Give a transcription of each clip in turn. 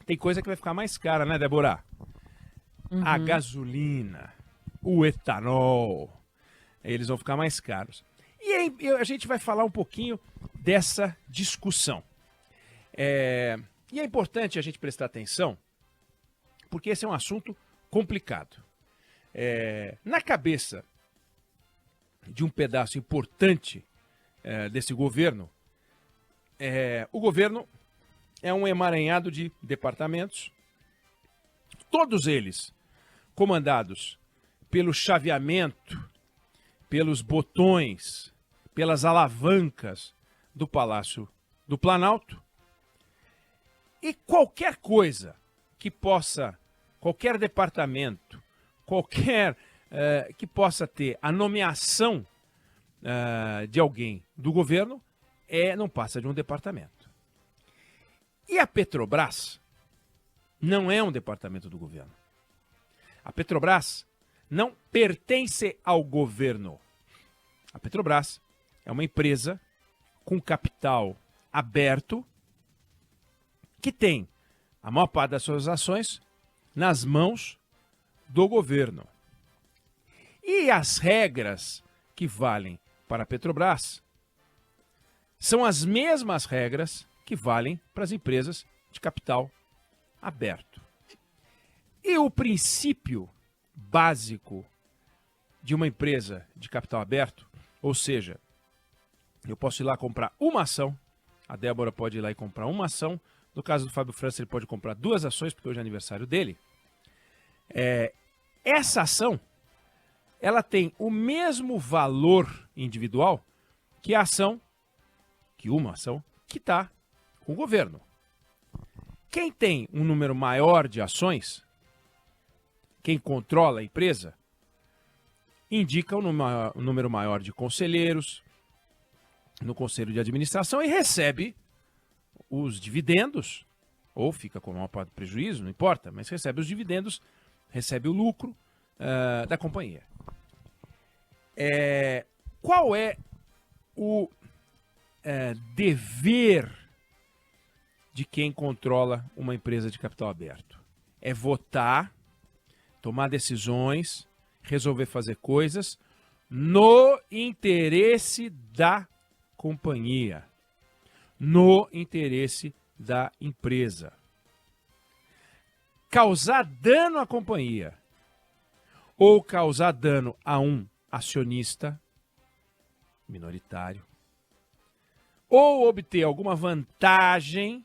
Tem coisa que vai ficar mais cara, né, Débora? A gasolina, o etanol, eles vão ficar mais caros. E aí, a gente vai falar um pouquinho dessa discussão. E é importante a gente prestar atenção, porque esse é um assunto complicado. Na cabeça de um pedaço importante desse governo, o governo é um emaranhado de departamentos, todos eles comandados pelo chaveamento, pelos botões, pelas alavancas do Palácio do Planalto. E qualquer coisa que possa, qualquer departamento, que possa ter a nomeação de alguém do governo, não passa de um departamento. E a Petrobras não é um departamento do governo. A Petrobras não pertence ao governo. A Petrobras é uma empresa com capital aberto que tem a maior parte das suas ações nas mãos do governo. E as regras que valem para a Petrobras são as mesmas regras que valem para as empresas de capital aberto. E o princípio básico de uma empresa de capital aberto, ou seja, eu posso ir lá comprar uma ação, a Débora pode ir lá e comprar uma ação, no caso do Fábio França ele pode comprar 2 ações, porque hoje é aniversário dele. Essa ação, ela tem o mesmo valor individual que a ação, que uma ação, que está com o governo. Quem tem um número maior de ações, quem controla a empresa, indica um número maior de conselheiros no conselho de administração e recebe os dividendos, ou fica com a maior parte do prejuízo, não importa, mas recebe os dividendos, recebe o lucro da companhia. Qual é o dever de quem controla uma empresa de capital aberto? É votar, tomar decisões, resolver fazer coisas no interesse da companhia, no interesse da empresa. Causar dano à companhia ou causar dano a um acionista minoritário ou obter alguma vantagem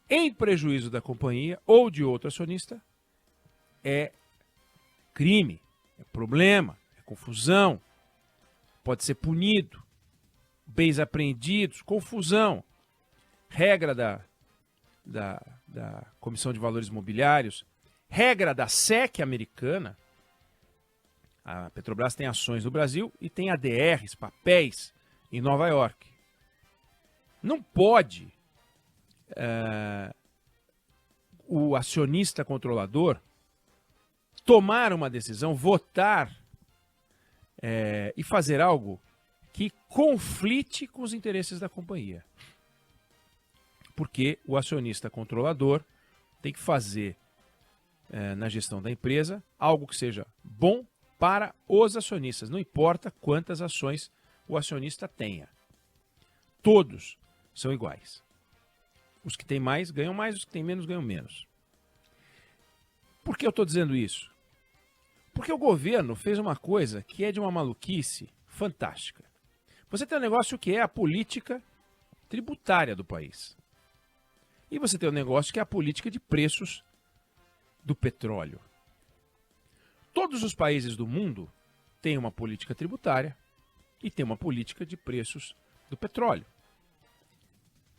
em prejuízo da companhia ou de outro acionista é crime, é problema, é confusão, pode ser punido, bens apreendidos, confusão. Regra da Comissão de Valores Mobiliários, regra da SEC americana. A Petrobras tem ações no Brasil e tem ADRs, papéis, em Nova York. Não pode o acionista controlador tomar uma decisão, votar e fazer algo que conflite com os interesses da companhia. Porque o acionista controlador tem que fazer na gestão da empresa algo que seja bom para os acionistas. Não importa quantas ações o acionista tenha. Todos são iguais. Os que têm mais ganham mais, os que têm menos ganham menos. Por que eu estou dizendo isso? Porque o governo fez uma coisa que é de uma maluquice fantástica. Você tem um negócio que é a política tributária do país. E você tem um negócio que é a política de preços do petróleo. Todos os países do mundo têm uma política tributária e têm uma política de preços do petróleo.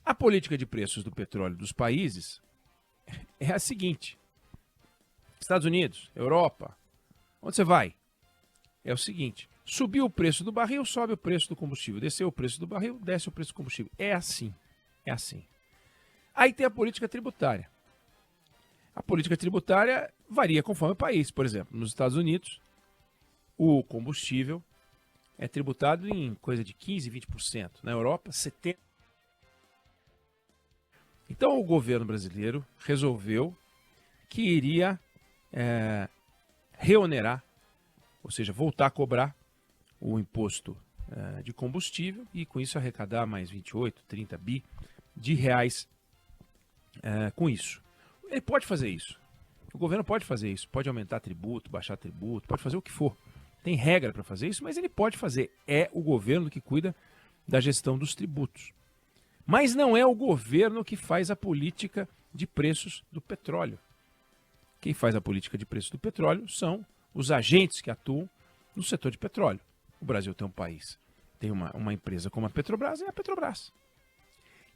A política de preços do petróleo dos países é a seguinte: Estados Unidos, Europa, onde você vai? É o seguinte: subiu o preço do barril, sobe o preço do combustível. Desceu o preço do barril, desce o preço do combustível. É assim, é assim. Aí tem a política tributária. A política tributária varia conforme o país. Por exemplo, nos Estados Unidos, o combustível é tributado em coisa de 15%, 20%. Na Europa, 70%. Então o governo brasileiro resolveu que iria reonerar, ou seja, voltar a cobrar o imposto de combustível e com isso arrecadar mais 28, 30 bi de reais com isso. Ele pode fazer isso. O governo pode fazer isso, pode aumentar tributo, baixar tributo, pode fazer o que for. Tem regra para fazer isso, mas ele pode fazer. É o governo que cuida da gestão dos tributos. Mas não é o governo que faz a política de preços do petróleo. Quem faz a política de preços do petróleo são os agentes que atuam no setor de petróleo. O Brasil tem um país, tem uma empresa como a Petrobras, é a Petrobras.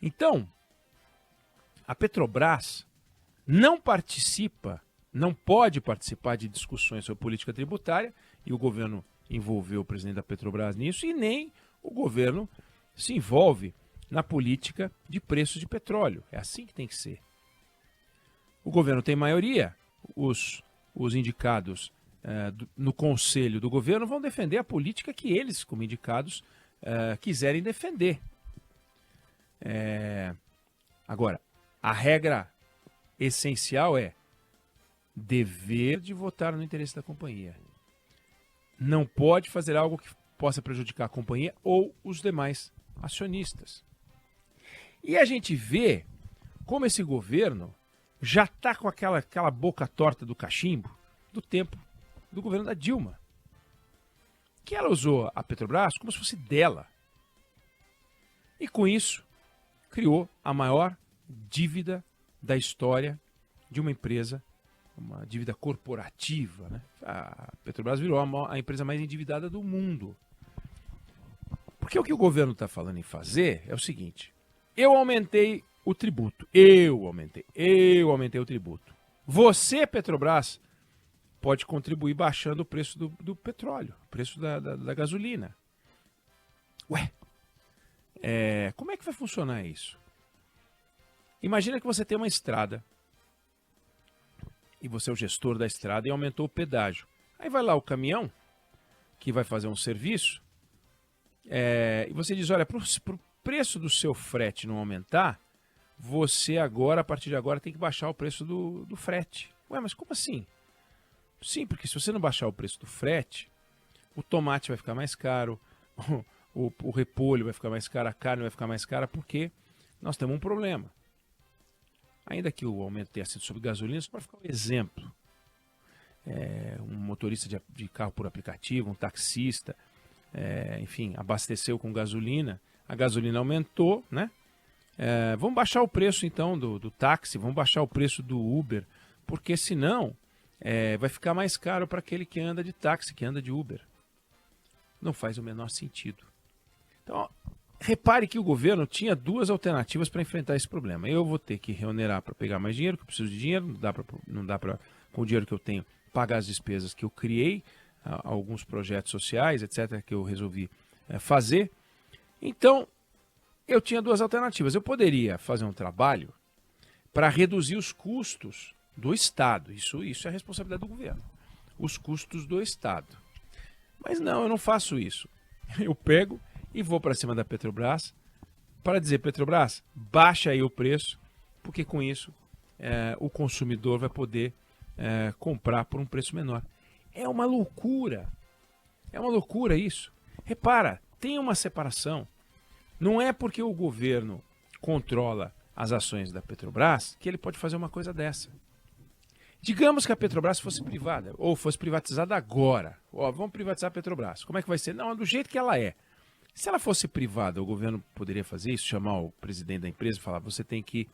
Então, a Petrobras não participa, não pode participar de discussões sobre política tributária, e o governo envolveu o presidente da Petrobras nisso, e nem o governo se envolve na política de preços de petróleo. É assim que tem que ser. O governo tem maioria, os indicados no conselho do governo vão defender a política que eles, como indicados, quiserem defender. Agora, a regra essencial é dever de votar no interesse da companhia. Não pode fazer algo que possa prejudicar a companhia ou os demais acionistas. E a gente vê como esse governo já está com aquela boca torta do cachimbo do tempo do governo da Dilma. Que ela usou a Petrobras como se fosse dela. E com isso, criou a maior dívida da história de uma empresa, uma dívida corporativa, né? A Petrobras virou a empresa mais endividada do mundo. Porque o que o governo está falando em fazer é o seguinte: eu aumentei o tributo, eu aumentei o tributo. Você, Petrobras, pode contribuir baixando o preço do petróleo, o preço da gasolina. Ué, como é que vai funcionar isso? Imagina que você tem uma estrada e você é o gestor da estrada e aumentou o pedágio. Aí vai lá o caminhão que vai fazer um serviço e você diz, olha, para o preço do seu frete não aumentar, você agora, a partir de agora, tem que baixar o preço do frete. Ué, mas como assim? Sim, porque se você não baixar o preço do frete, o tomate vai ficar mais caro, o repolho vai ficar mais caro, a carne vai ficar mais cara, porque nós temos um problema. Ainda que o aumento tenha sido sobre gasolina, só para ficar um exemplo. Um motorista de carro por aplicativo, um taxista, enfim, abasteceu com gasolina, a gasolina aumentou, né? Vamos baixar o preço então do táxi, vamos baixar o preço do Uber, porque senão vai ficar mais caro para aquele que anda de táxi, que anda de Uber. Não faz o menor sentido. Então, repare que o governo tinha duas alternativas para enfrentar esse problema. Eu vou ter que reonerar para pegar mais dinheiro, que eu preciso de dinheiro, não dá para, com o dinheiro que eu tenho, pagar as despesas que eu criei, alguns projetos sociais, etc., que eu resolvi fazer. Então, eu tinha duas alternativas. Eu poderia fazer um trabalho para reduzir os custos do Estado. Isso é a responsabilidade do governo. Os custos do Estado. Mas não, eu não faço isso. Eu pego e vou para cima da Petrobras para dizer, Petrobras, baixa aí o preço, porque com isso o consumidor vai poder comprar por um preço menor. É uma loucura. É uma loucura isso. Repara, tem uma separação. Não é porque o governo controla as ações da Petrobras que ele pode fazer uma coisa dessa. Digamos que a Petrobras fosse privada, ou fosse privatizada agora. Vamos privatizar a Petrobras. Como é que vai ser? Não, do jeito que ela é. Se ela fosse privada, o governo poderia fazer isso, chamar o presidente da empresa e falar, você tem que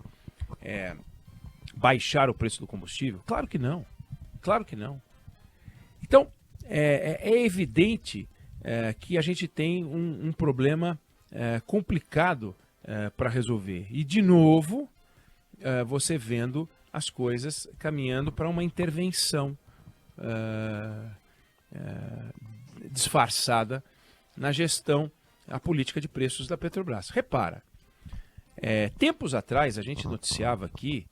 baixar o preço do combustível? Claro que não. Claro que não. Então, é evidente que a gente tem um problema complicado para resolver. E, de novo, você vendo as coisas caminhando para uma intervenção disfarçada na gestão, a política de preços da Petrobras. Repara, tempos atrás a gente noticiava aqui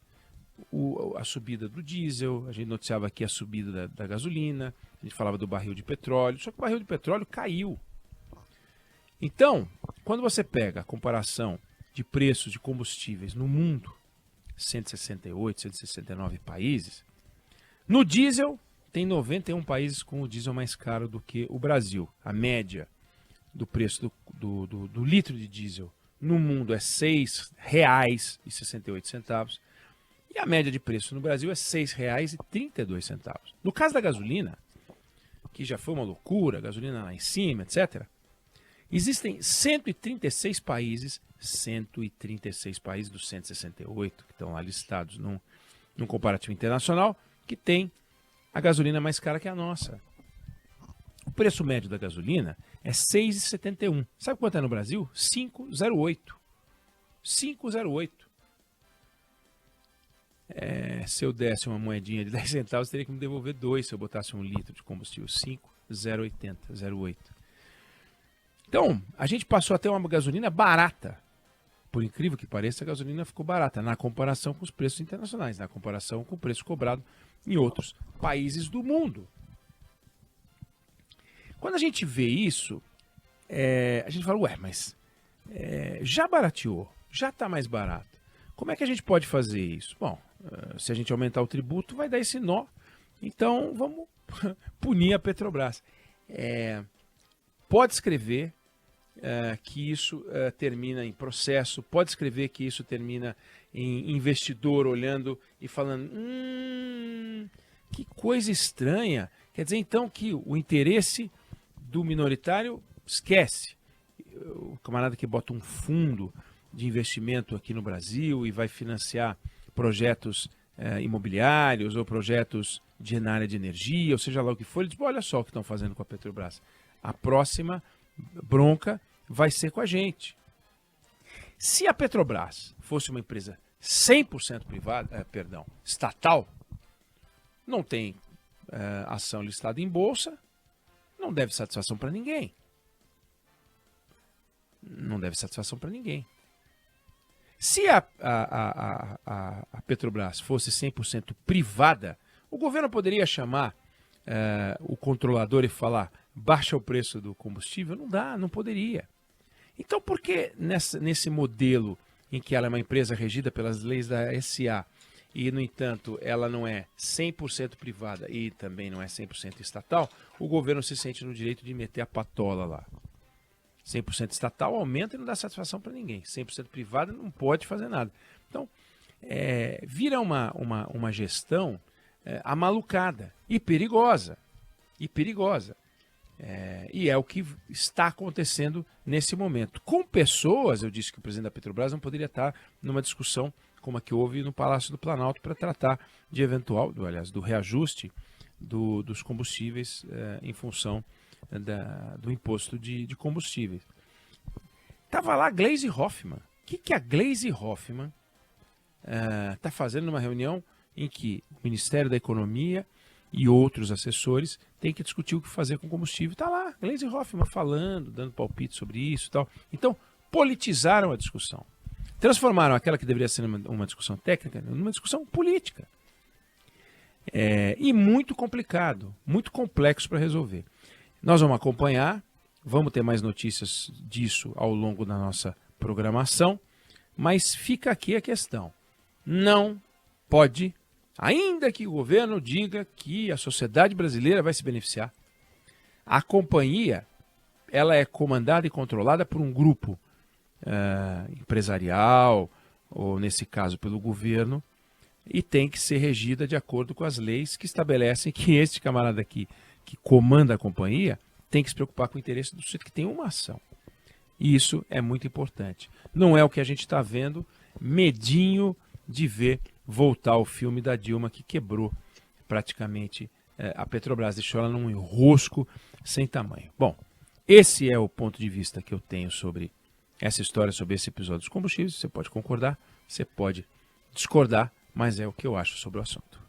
a subida do diesel, a gente noticiava aqui a subida da gasolina, a gente falava do barril de petróleo, só que o barril de petróleo caiu. Então, quando você pega a comparação de preços de combustíveis no mundo, 168, 169 países. No diesel, tem 91 países com o diesel mais caro do que o Brasil. A média do preço do litro de diesel no mundo é R$ 6,68. E a média de preço no Brasil é R$ 6,32. No caso da gasolina, que já foi uma loucura, gasolina lá em cima, etc., existem 136 países dos 168 que estão lá listados num comparativo internacional, que tem a gasolina mais cara que a nossa. O preço médio da gasolina é R$ 6,71. Sabe quanto é no Brasil? R$ 5,08. 5,08. Se eu desse uma moedinha de 10 centavos, teria que me devolver 2 se eu botasse um litro de combustível. 5,080, 0,8. Então, a gente passou a ter uma gasolina barata. Por incrível que pareça, a gasolina ficou barata na comparação com os preços internacionais, na comparação com o preço cobrado em outros países do mundo. Quando a gente vê isso, a gente fala, mas já barateou, já está mais barato. Como é que a gente pode fazer isso? Bom, se a gente aumentar o tributo, vai dar esse nó. Então, vamos punir a Petrobras. Pode escrever que isso termina em processo, pode escrever que isso termina em investidor olhando e falando, que coisa estranha. Quer dizer, então, que o interesse do minoritário esquece. O camarada que bota um fundo de investimento aqui no Brasil e vai financiar projetos imobiliários ou projetos na área de energia, ou seja lá o que for, ele diz, olha só o que estão fazendo com a Petrobras. A próxima bronca vai ser com a gente. Se a Petrobras fosse uma empresa 100% estatal, não tem ação listada em bolsa, não deve satisfação para ninguém. Não deve satisfação para ninguém. Se a Petrobras fosse 100% privada, o governo poderia chamar o controlador e falar, baixa o preço do combustível? Não dá, não poderia. Então, por que nesse modelo em que ela é uma empresa regida pelas leis da SA e, no entanto, ela não é 100% privada e também não é 100% estatal, o governo se sente no direito de meter a patola lá? 100% estatal aumenta e não dá satisfação para ninguém. 100% privada não pode fazer nada. Então, vira uma gestão amalucada e perigosa. E é o que está acontecendo nesse momento. Com pessoas, eu disse que o presidente da Petrobras não poderia estar numa discussão como a que houve no Palácio do Planalto para tratar de do reajuste dos combustíveis em função do imposto de combustíveis. Estava lá a Gleisi Hoffmann. O que a Gleisi Hoffmann está fazendo numa reunião em que o Ministério da Economia e outros assessores têm que discutir o que fazer com combustível? Está lá, Gleisi Hoffmann falando, dando palpite sobre isso e tal. Então, politizaram a discussão. Transformaram aquela que deveria ser uma discussão técnica numa discussão política. E muito complicado, muito complexo para resolver. Nós vamos acompanhar, vamos ter mais notícias disso ao longo da nossa programação, mas fica aqui a questão. Não pode, ainda que o governo diga que a sociedade brasileira vai se beneficiar, a companhia ela é comandada e controlada por um grupo empresarial, ou nesse caso pelo governo, e tem que ser regida de acordo com as leis que estabelecem que este camarada aqui, que comanda a companhia, tem que se preocupar com o interesse do sujeito que tem uma ação. E isso é muito importante. Não é o que a gente está vendo, medinho de ver voltar o filme da Dilma, que quebrou praticamente a Petrobras, deixou ela num enrosco sem tamanho. Bom, esse é o ponto de vista que eu tenho sobre essa história, sobre esse episódio dos combustíveis. Você pode concordar, você pode discordar, mas é o que eu acho sobre o assunto.